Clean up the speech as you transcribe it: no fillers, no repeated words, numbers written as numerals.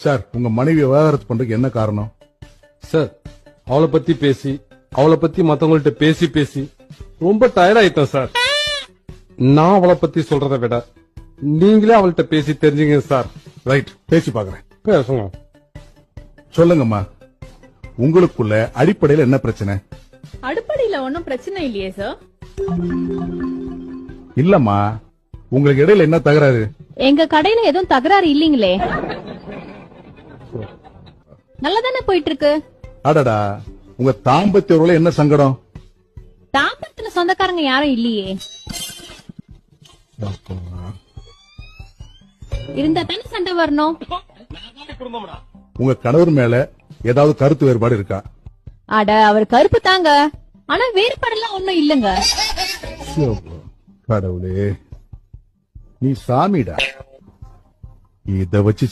Sir, உங்க மனைவி விவாகரத்து பண்றதுக்கு என்ன காரணம்? சார், அவளை பத்தி பேசி அவளை பத்தி மத்தவங்கள்ட்ட பேசி பேசி ரொம்ப டயர்ட் ஆயிட்டேன் சார். நான் அவளை பத்தி சொல்றதை விட நீங்களே அவள்கிட்ட பேசி தெரிஞ்சுங்க சார். ரைட், பேசி பாக்குறேன். பேசுங்க. சொல்லுங்கம்மா, உங்களுக்குள்ள அடிப்படையில என்ன பிரச்சனை? அடிப்படையில ஒன்னும் பிரச்சனை இல்லையே சார். இல்லம்மா, உங்களுக்கு இடையில என்ன தகராறு? எங்க கடையில எதுவும் தகராறு இல்லீங்களே, நல்லதானே போயிட்டு இருக்கு. அடடா, உங்க தாம்பத்திய உறவுல என்ன சங்கடம்? தாம்பத்துல சொந்தக்காரங்க யாரும் இல்லையே. இருந்தா தானே சண்டை வரணும். உங்க கணவர் மேல ஏதாவது கருத்து வேறுபாடு இருக்கா? அட, அவர் கருப்பு தாங்க, ஆனா வேறுபாடெல்லாம் ஒண்ணும் இல்லங்க. கடவுளே, நீ சாமிடா. இத வச்சு